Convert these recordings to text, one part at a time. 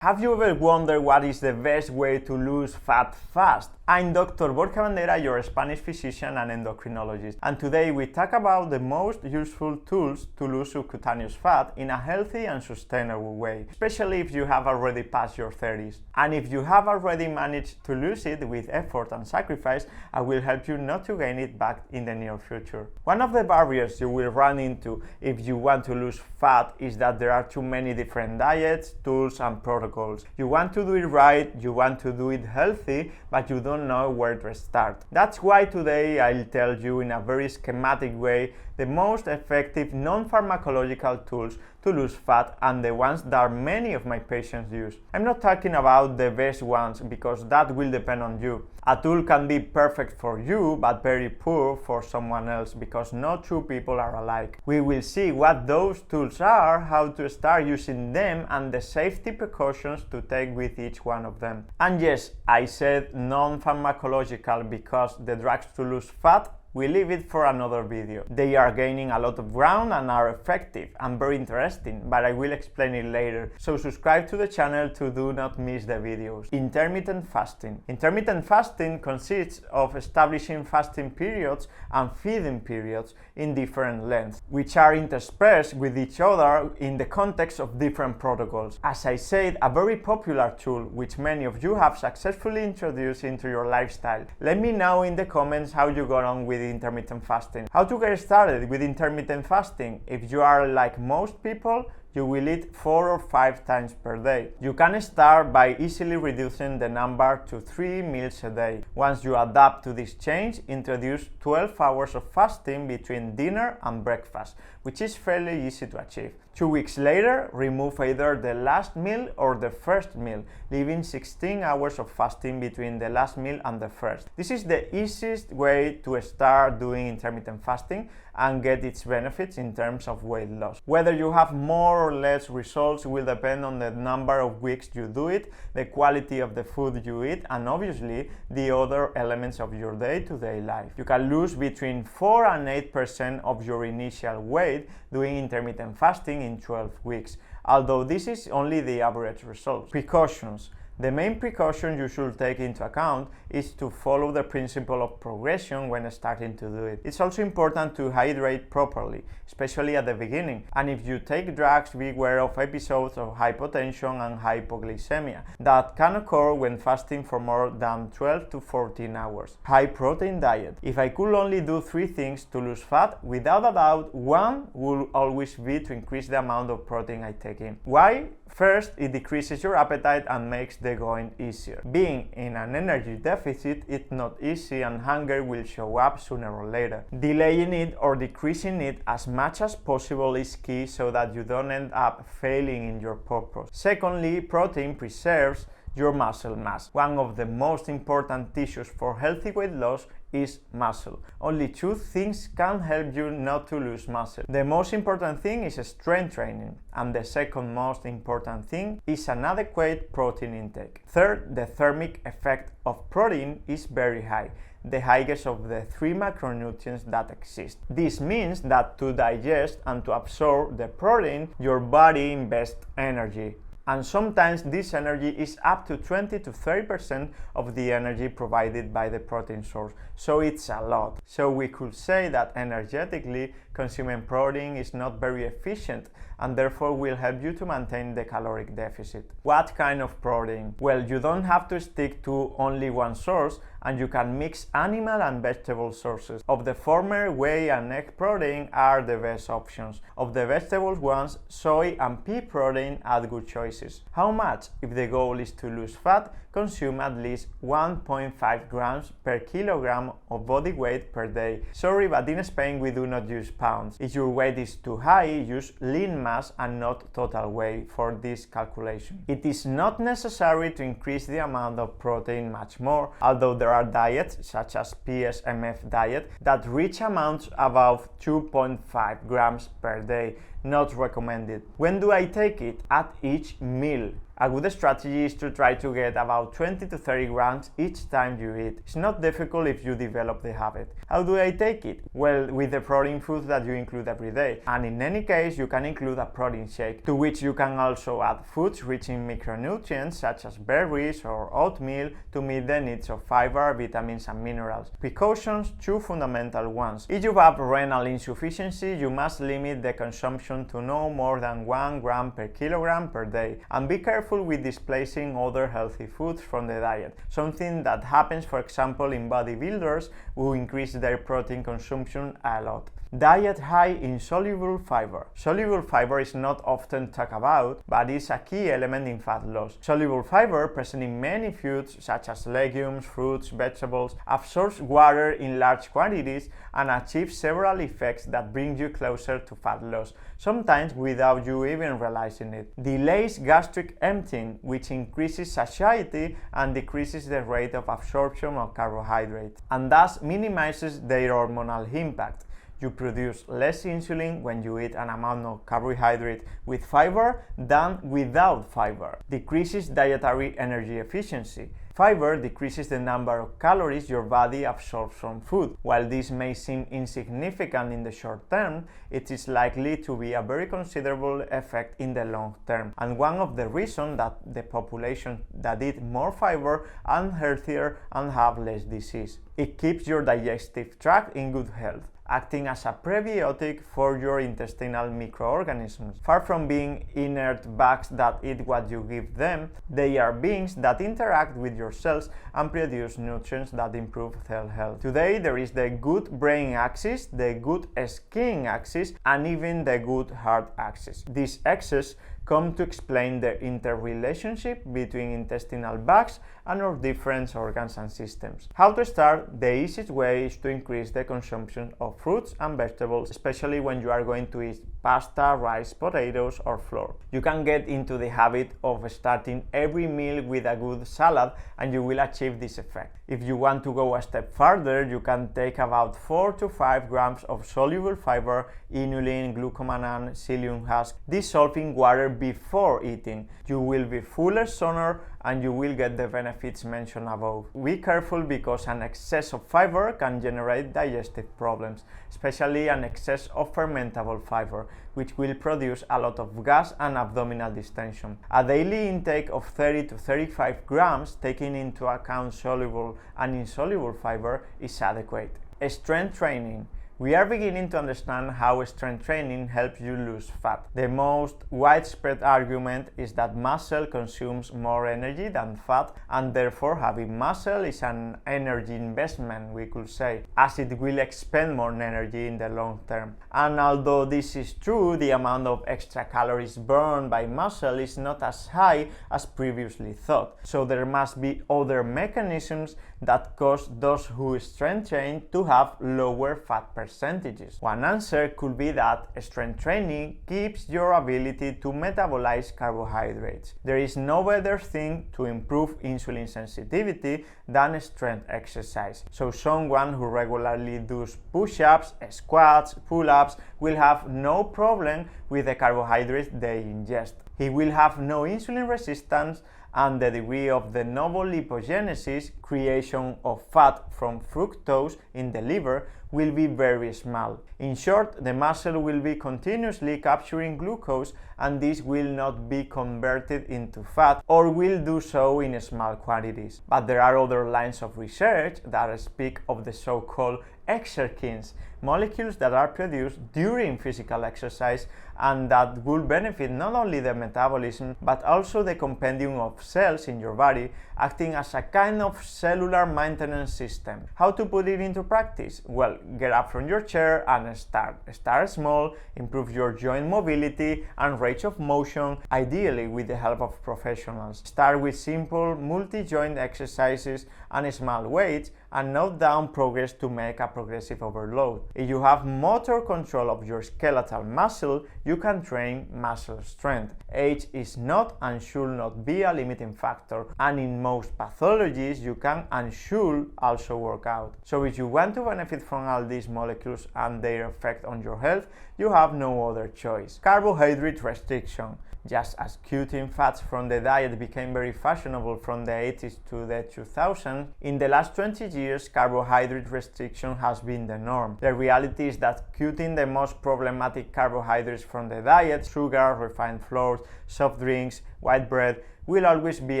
Have you ever wondered what is the best way to lose fat fast? I'm Dr. Borja Bandera, your Spanish physician and endocrinologist, and today we talk about the most useful tools to lose subcutaneous fat in a healthy and sustainable way, especially if you have already passed your 30s. And if you have already managed to lose it with effort and sacrifice, I will help you not to gain it back in the near future. One of the barriers you will run into if you want to lose fat is that there are too many different diets, tools, and protocols. You want to do it right, you want to do it healthy, but you don't know where to start. That's why today I'll tell you in a very schematic way the most effective non-pharmacological tools to lose fat and the ones that many of my patients use. I'm not talking about the best ones because that will depend on you. A tool can be perfect for you but very poor for someone else because no two people are alike. We will see what those tools are, how to start using them, and the safety precautions to take with each one of them. And yes, I said non-pharmacological because the drugs to lose fat, we leave it for another video. They are gaining a lot of ground and are effective and very interesting, but I will explain it later. So subscribe to the channel to do not miss the videos. Intermittent fasting. Intermittent fasting consists of establishing fasting periods and feeding periods in different lengths, which are interspersed with each other in the context of different protocols. As I said, a very popular tool which many of you have successfully introduced into your lifestyle. Let me know in the comments how you got on with intermittent fasting. How to get started with intermittent fasting? If you are like most people, you will eat 4 or 5 times per day. You can start by easily reducing the number to 3 meals a day. Once you adapt to this change, introduce 12 hours of fasting between dinner and breakfast, which is fairly easy to achieve. 2 weeks later, remove either the last meal or the first meal, leaving 16 hours of fasting between the last meal and the first. This is the easiest way to start doing intermittent fasting and get its benefits in terms of weight loss. Whether you have more or less results will depend on the number of weeks you do it, the quality of the food you eat, and obviously the other elements of your day-to-day life. You can lose between 4 and 8% of your initial weight doing intermittent fasting in 12 weeks, although this is only the average result. Precautions. The main precaution you should take into account is to follow the principle of progression when starting to do it. It's also important to hydrate properly, especially at the beginning. And if you take drugs, beware of episodes of hypotension and hypoglycemia that can occur when fasting for more than 12 to 14 hours. High protein diet. If I could only do 3 things to lose fat, without a doubt, one will always be to increase the amount of protein I take in. Why? First, it decreases your appetite and makes the going easier. Being in an energy deficit, it's not easy and hunger will show up sooner or later. Delaying it or decreasing it as much as possible is key so that you don't end up failing in your purpose. Secondly, protein preserves your muscle mass. One of the most important tissues for healthy weight loss is muscle. Only 2 things can help you not to lose muscle. The most important thing is strength training, and the second most important thing is an adequate protein intake. Third, the thermic effect of protein is very high, the highest of the 3 macronutrients that exist. This means that to digest and to absorb the protein, your body invests energy. And sometimes this energy is up to 20 to 30% of the energy provided by the protein source, so it's a lot. So we could say that energetically, consuming protein is not very efficient and therefore will help you to maintain the caloric deficit. What kind of protein? Well, you don't have to stick to only one source, and you can mix animal and vegetable sources. Of the former, whey and egg protein are the best options. Of the vegetables ones, soy and pea protein are good choices. How much? If the goal is to lose fat, consume at least 1.5 grams per kilogram of body weight per day. Sorry, but in Spain we do not use pounds. If your weight is too high, use lean mass and not total weight for this calculation. It is not necessary to increase the amount of protein much more, although there are diets such as PSMF diet that reach amounts above 2.5 grams per day. Not recommended. When do I take it? At each meal. A good strategy is to try to get about 20 to 30 grams each time you eat. It's not difficult if you develop the habit. How do I take it? Well, with the protein foods that you include every day. And in any case, you can include a protein shake, to which you can also add foods rich in micronutrients such as berries or oatmeal to meet the needs of fiber, vitamins and minerals. Precautions, two fundamental ones. If you have renal insufficiency, you must limit the consumption to no more than 1 gram per kilogram per day, and be careful with displacing other healthy foods from the diet, something that happens for example in bodybuilders who increase their protein consumption a lot. Diet high in soluble fiber. Soluble fiber is not often talked about, but is a key element in fat loss. Soluble fiber, present in many foods such as legumes, fruits, vegetables, absorbs water in large quantities and achieves several effects that bring you closer to fat loss, sometimes without you even realizing it. Delays gastric emptying, which increases satiety and decreases the rate of absorption of carbohydrates, and thus minimizes their hormonal impact. You produce less insulin when you eat an amount of carbohydrate with fiber than without fiber. Decreases dietary energy efficiency. Fiber decreases the number of calories your body absorbs from food. While this may seem insignificant in the short term, it is likely to be a very considerable effect in the long term, and one of the reasons that the population that eat more fiber are healthier and have less disease. It keeps your digestive tract in good health, acting as a prebiotic for your intestinal microorganisms. Far from being inert bags that eat what you give them, they are beings that interact with your cells and produce nutrients that improve cell health. Today there is the good brain axis, the good skin axis, and even the good heart axis. These axes come to explain the interrelationship between intestinal bags and our different organs and systems. How to start? The easiest way is to increase the consumption of fruits and vegetables, especially when you are going to eat pasta, rice, potatoes, or flour. You can get into the habit of starting every meal with a good salad and you will achieve this effect. If you want to go a step further, you can take about 4 to 5 grams of soluble fiber, inulin, glucomannan, psyllium husk, dissolved in water before eating. You will be fuller sooner and you will get the benefits mentioned above. Be careful because an excess of fiber can generate digestive problems, especially an excess of fermentable fiber, which will produce a lot of gas and abdominal distension. A daily intake of 30 to 35 grams, taking into account soluble and insoluble fiber, is adequate. Strength training. We are beginning to understand how strength training helps you lose fat. The most widespread argument is that muscle consumes more energy than fat, and therefore having muscle is an energy investment, we could say, as it will expend more energy in the long term. And although this is true, the amount of extra calories burned by muscle is not as high as previously thought. So there must be other mechanisms that cause those who strength train to have lower fat percentages. One answer could be that strength training keeps your ability to metabolize carbohydrates. There is no better thing to improve insulin sensitivity than strength exercise. So someone who regularly does push-ups, squats, pull-ups will have no problem with the carbohydrates they ingest. He will have no insulin resistance, and the degree of de novo lipogenesis, creation of fat from fructose in the liver, will be very small. In short, the muscle will be continuously capturing glucose, and this will not be converted into fat, or will do so in small quantities. But there are other lines of research that speak of the so-called exerkins, molecules that are produced during physical exercise and that will benefit not only the metabolism but also the compendium of cells in your body, acting as a kind of cellular maintenance system. How to put it into practice? Well, get up from your chair and start. Start small, improve your joint mobility and range of motion, ideally with the help of professionals. Start with simple multi-joint exercises and small weights, and note down progress to make a progressive overload. If you have motor control of your skeletal muscle, you can train muscle strength. Age is not and should not be a limiting factor, and in most pathologies you can and should also work out. So if you want to benefit from all these molecules and their effect on your health, you have no other choice. Carbohydrate restriction. Just as cutting fats from the diet became very fashionable from the 80s to the 2000s, in the last 20 years carbohydrate restriction has been the norm. The reality is that cutting the most problematic carbohydrates from the diet, sugar, refined flours, soft drinks, white bread, will always be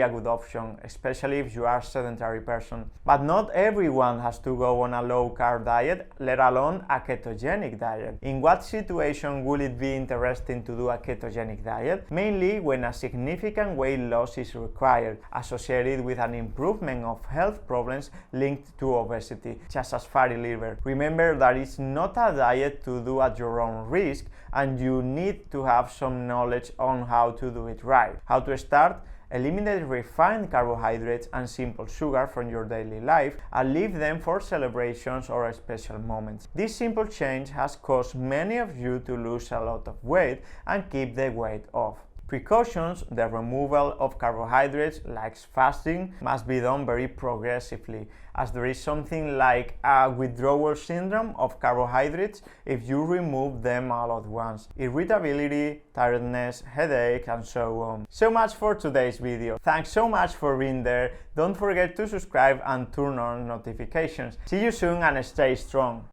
a good option, especially if you are a sedentary person. But not everyone has to go on a low-carb diet, let alone a ketogenic diet. In what situation would it be interesting to do a ketogenic diet? Mainly when a significant weight loss is required, associated with an improvement of health problems linked to obesity, such as fatty liver. Remember that it's not a diet to do at your own risk, and you need to have some knowledge on how to do it right. How to start? Eliminate refined carbohydrates and simple sugar from your daily life and leave them for celebrations or special moments. This simple change has caused many of you to lose a lot of weight and keep the weight off. Precautions: the removal of carbohydrates, like fasting, must be done very progressively, as there is something like a withdrawal syndrome of carbohydrates if you remove them all at once. Irritability, tiredness, headache, and so on. So much for today's video. Thanks so much for being there. Don't forget to subscribe and turn on notifications. See you soon and stay strong.